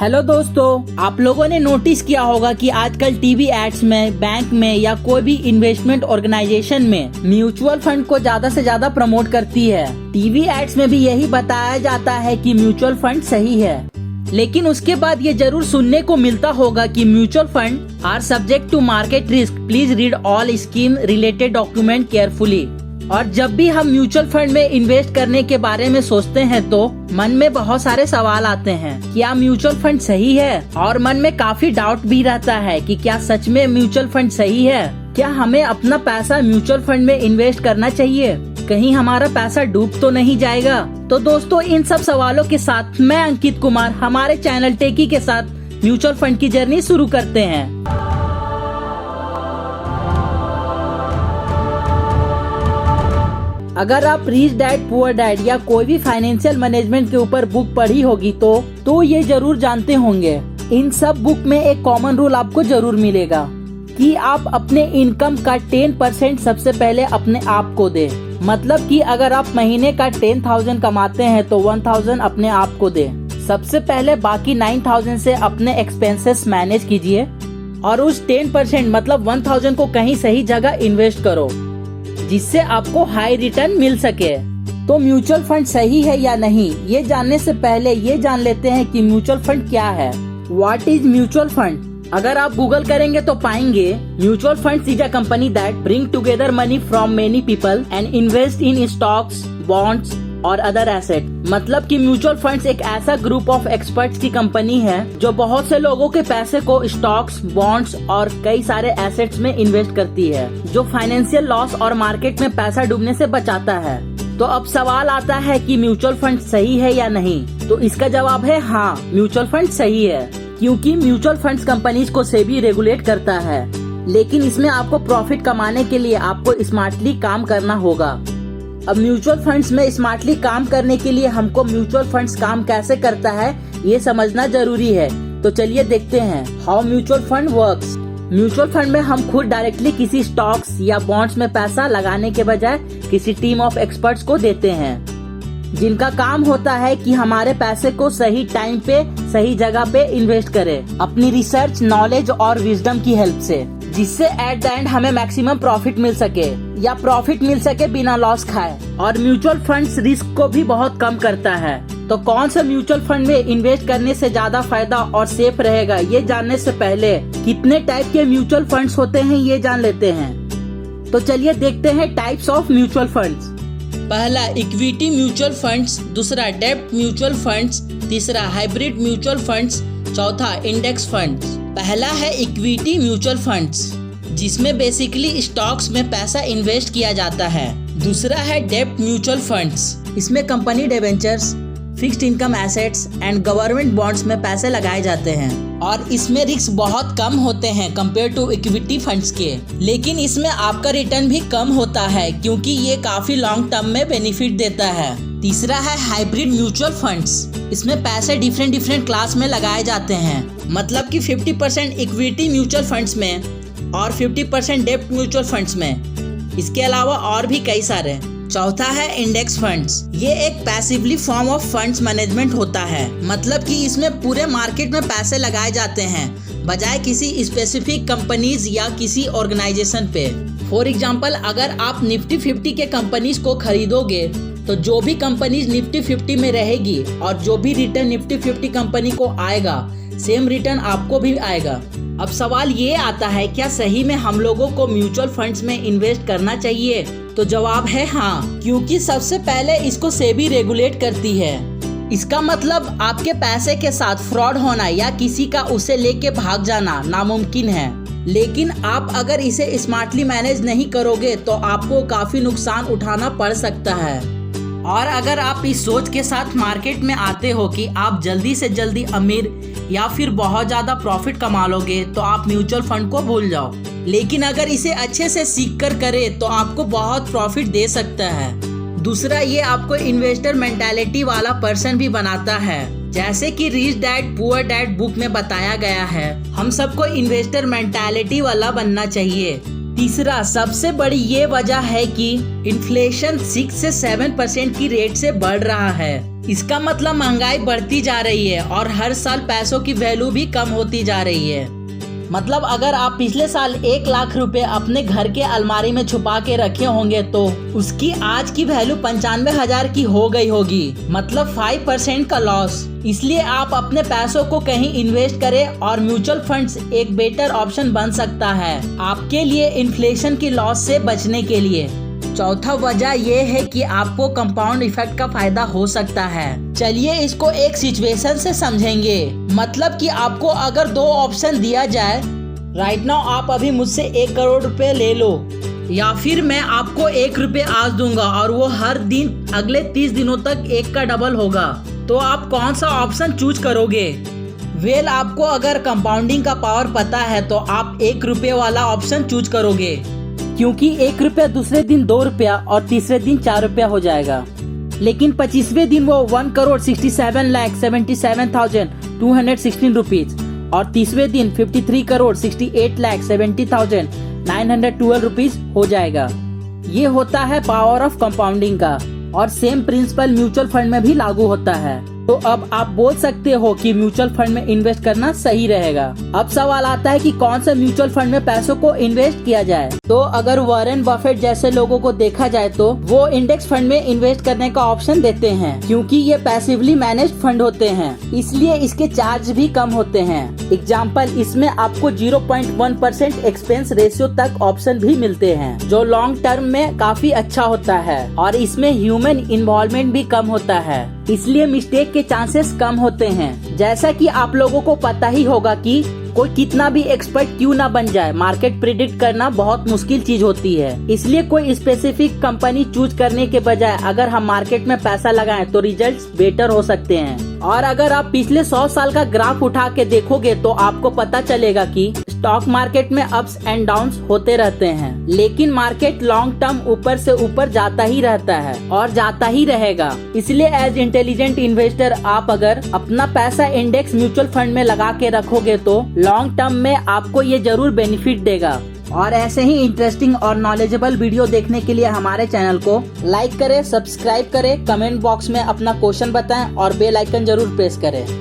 Hello दोस्तों, आप लोगों ने नोटिस किया होगा कि आजकल टीवी एड्स में, बैंक में या कोई भी इन्वेस्टमेंट ऑर्गेनाइजेशन में म्यूचुअल फंड को ज्यादा से ज्यादा प्रमोट करती है। टीवी एड्स में भी यही बताया जाता है कि म्यूचुअल फंड सही है, लेकिन उसके बाद ये जरूर सुनने को मिलता होगा कि mutual fund are subject to market risk, please read all scheme related document carefully. और जब भी हम म्यूचुअल फंड में इन्वेस्ट करने के बारे में सोचते हैं तो मन में बहुत सारे सवाल आते हैं, क्या म्यूचुअल फंड सही है? और मन में काफी डाउट भी रहता है कि क्या सच में म्यूचुअल फंड सही है? क्या हमें अपना पैसा म्यूचुअल फंड में इन्वेस्ट करना चाहिए? कहीं हमारा पैसा डूब तो नहीं जाएगा? तो दोस्तों, इन सब सवालों के साथ मैं अंकित कुमार हमारे चैनल टेकी के साथ म्यूचुअल फंड की जर्नी शुरू करते हैं। अगर आप रिच डैड पुअर डैड या कोई भी फाइनेंशियल मैनेजमेंट के ऊपर बुक पढ़ी होगी तो ये जरूर जानते होंगे, इन सब बुक में एक कॉमन रूल आपको जरूर मिलेगा कि आप अपने इनकम का 10% सबसे पहले अपने आप को दे। मतलब कि अगर आप महीने का 10,000 कमाते हैं तो 1,000 अपने आप को दे सबसे पहले, बाकी 9,000 से अपने एक्सपेंसेस मैनेज कीजिए और उस 10% मतलब 1,000 को कहीं सही जगह इन्वेस्ट करो जिससे आपको हाई रिटर्न मिल सके। तो म्यूचुअल फंड सही है या नहीं, ये जानने से पहले ये जान लेते हैं कि म्यूचुअल फंड क्या है। What is mutual fund? अगर आप गूगल करेंगे तो पाएंगे mutual fund is a company that bring together money from many people and invest in stocks, bonds और अदर एसेट। मतलब कि म्यूचुअल फंड्स एक ऐसा ग्रुप ऑफ एक्सपर्ट्स की कंपनी है जो बहुत से लोगों के पैसे को स्टॉक्स, बॉन्ड्स और कई सारे एसेट्स में इन्वेस्ट करती है, जो फाइनेंशियल लॉस और मार्केट में पैसा डूबने से बचाता है। तो अब सवाल आता है कि म्यूचुअल फंड सही है या नहीं? तो इसका जवाब है हाँ, म्यूचुअल फंड सही है, क्योंकि म्यूचुअल फंड्स कंपनीज को सेबी रेगुलेट करता है। लेकिन इसमें आपको प्रॉफिट कमाने के लिए आपको स्मार्टली काम करना होगा। अब म्यूचुअल फंड्स में स्मार्टली काम करने के लिए हमको म्यूचुअल फंड्स काम कैसे करता है ये समझना जरूरी है। तो चलिए देखते हैं how mutual fund works. Mutual fund में हम खुद डायरेक्टली किसी स्टॉक्स या बॉन्ड्स में पैसा लगाने के बजाय किसी टीम ऑफ एक्सपर्ट्स को देते हैं, जिनका काम होता है कि हमारे पैसे को सही टाइम पे सही जगह पे इन्वेस्ट करें अपनी रिसर्च, नॉलेज और विजडम की हेल्प से, जिससे एट द एंड हमें मैक्सिमम प्रॉफिट मिल सके या प्रॉफिट मिल सके बिना लॉस खाए। और म्यूचुअल फंड्स रिस्क को भी बहुत कम करता है। तो कौन सा म्यूचुअल फंड में इन्वेस्ट करने से ज्यादा फायदा और सेफ रहेगा, ये जानने से पहले कितने टाइप के म्यूचुअल फंड्स होते हैं ये जान लेते हैं। तो चलिए देखते हैं टाइप्स ऑफ म्यूचुअल फंड्स। पहला इक्विटी म्यूचुअल फंड्स, दूसरा डेब्ट म्यूचुअल फंड्स, तीसरा हाइब्रिड म्यूचुअल फंड्स, चौथा इंडेक्स फंड्स। पहला है इक्विटी म्यूचुअल फंड्स, जिसमें बेसिकली स्टॉक्स में पैसा इन्वेस्ट किया जाता है। दूसरा है डेब्ट म्यूचुअल फंड्स, इसमें company debentures, fixed income assets and government bonds में पैसे लगाए जाते हैं और इसमें रिस्क बहुत कम होते हैं कंपेयर टू इक्विटी फंड्स के। लेकिन इसमें आपका रिटर्न भी कम होता है क्योंकि ये काफी लॉन्ग टर्म में बेनिफिट देता है। तीसरा है हाइब्रिड म्यूचुअल फंड्स, इसमें पैसे डिफरेंट क्लास में लगाए जाते हैं, मतलब कि 50% इक्विटी म्यूचुअल फंड्स में और 50% डेब्ट म्यूचुअल फंड्स में। इसके अलावा और भी कई सारे। चौथा है इंडेक्स फंड्स, ये एक passively form of funds management होता है, मतलब कि इसमें पूरे मार्केट में पैसे लगाए जाते हैं बजाय किसी स्पेसिफिक कंपनीज या किसी ऑर्गेनाइजेशन पे। फॉर एग्जांपल, अगर आप निफ्टी 50 के कंपनीज को खरीदोगे तो जो भी कंपनीज निफ्टी 50 में रहेगी और जो भी रिटर्न निफ्टी 50 कंपनी को आएगा, सेम रिटर्न आपको भी आएगा। अब सवाल ये आता है, क्या सही में हम लोगों को म्यूचुअल फंड्स में इन्वेस्ट करना चाहिए? तो जवाब है हाँ, क्योंकि सबसे पहले इसको सेबी रेगुलेट करती है। इसका मतलब आपके पैसे के साथ फ्रॉड होना या किसी का उसे लेके भाग जाना नामुमकिन है। लेकिन आप अगर इसे स्मार्टली मैनेज नहीं करोगे तो आपको काफी नुकसान उठाना पड़ सकता है। और अगर आप इस सोच के साथ मार्केट में आते हो कि आप जल्दी से जल्दी अमीर या फिर बहुत ज्यादा प्रॉफिट कमा लोगे तो आप म्यूचुअल फंड को भूल जाओ। लेकिन अगर इसे अच्छे से सीख कर करे तो आपको बहुत प्रॉफिट दे सकता है। दूसरा, ये आपको इन्वेस्टर मेंटालिटी वाला पर्सन भी बनाता है, जैसे कि rich dad poor dad book में बताया गया है। हम सबको इन्वेस्टर मेंटालिटी वाला बनना चाहिए। तीसरा, सबसे बड़ी ये वजह है कि इन्फ्लेशन 6 से 7% की रेट से बढ़ रहा है इसका मतलब महंगाई बढ़ती जा रही है और हर साल पैसों की वैल्यू भी कम होती जा रही है। मतलब अगर आप पिछले साल 1 लाख रुपए अपने घर के अलमारी में छुपा के रखे होंगे तो उसकी आज की वैल्यू 95,000 की हो गई होगी, मतलब 5% का लॉस। इसलिए आप अपने पैसों को कहीं इन्वेस्ट करें और म्यूचुअल फंड्स एक बेटर ऑप्शन बन सकता है आपके लिए इन्फ्लेशन की लॉस से बचने के लिए। चौथा वजह यह है कि आपको कंपाउंड इफेक्ट का फायदा हो सकता है। चलिए इसको एक सिचुएशन से समझेंगे। मतलब कि आपको अगर 2 ऑप्शन दिया जाए, राइट नाउ आप अभी मुझसे 1 करोड़ रुपए ले लो, या फिर मैं आपको 1 रुपये आज दूंगा और वो हर दिन अगले 30 दिनों तक 1 का डबल होगा, तो आप कौन सा ऑप्शन चूज करोगे? वेल, आपको अगर कंपाउंडिंग का पावर पता है तो आप 1 रुपये वाला ऑप्शन चूज करोगे, क्योंकि 1 रुपया दूसरे दिन 2 रुपया और तीसरे दिन 4 रुपया हो जाएगा। लेकिन 25वें दिन वो 1,67,77,216 रुपीज और 30वें दिन 53,68,70,912 रुपीज हो जाएगा। ये होता है पावर ऑफ कंपाउंडिंग का, और सेम प्रिंसिपल म्यूचुअल फंड में भी लागू होता है। तो अब आप बोल सकते हो कि म्यूचुअल फंड में इन्वेस्ट करना सही रहेगा। अब सवाल आता है कि कौन से म्यूचुअल फंड में पैसों को इन्वेस्ट किया जाए। तो अगर वॉरेन बफेट जैसे लोगों को देखा जाए तो वो इंडेक्स फंड में इन्वेस्ट करने का ऑप्शन देते हैं, क्योंकि ये पैसिवली मैनेज्ड फंड होते हैं, इसलिए इसके चार्ज भी कम होते हैं। एग्जाम्पल, इसमें आपको 0.1% एक्सपेंस रेशियो तक ऑप्शन भी मिलते हैं, जो लॉन्ग टर्म में काफी अच्छा होता है, और इसमें ह्यूमन इन्वॉल्वमेंट भी कम होता है, इसलिए मिस्टेक के चांसेस कम होते हैं। जैसा कि आप लोगों को पता ही होगा कि कोई कितना भी एक्सपर्ट क्यों ना बन जाए, मार्केट प्रिडिक्ट करना बहुत मुश्किल चीज होती है। इसलिए कोई स्पेसिफिक कंपनी चूज करने के बजाय अगर हम मार्केट में पैसा लगाएं तो रिजल्ट्स बेटर हो सकते हैं। और अगर आप पिछले 100 साल का ग्राफ उठा के देखोगे तो आपको पता चलेगा कि स्टॉक मार्केट में अप्स एंड डाउन्स होते रहते हैं, लेकिन मार्केट लॉन्ग टर्म ऊपर से ऊपर जाता ही रहता है और जाता ही रहेगा। इसलिए एज इंटेलिजेंट इन्वेस्टर आप अगर अपना पैसा इंडेक्स म्यूचुअल फंड में लगा के रखोगे तो लॉन्ग टर्म में आपको ये जरूर बेनिफिट देगा। और ऐसे ही इंटरेस्टिंग और नॉलेजेबल वीडियो देखने के लिए हमारे चैनल को लाइक करें, सब्सक्राइब करें, कमेंट बॉक्स में अपना क्वेश्चन बताएं और बेल आइकन जरूर प्रेस करें।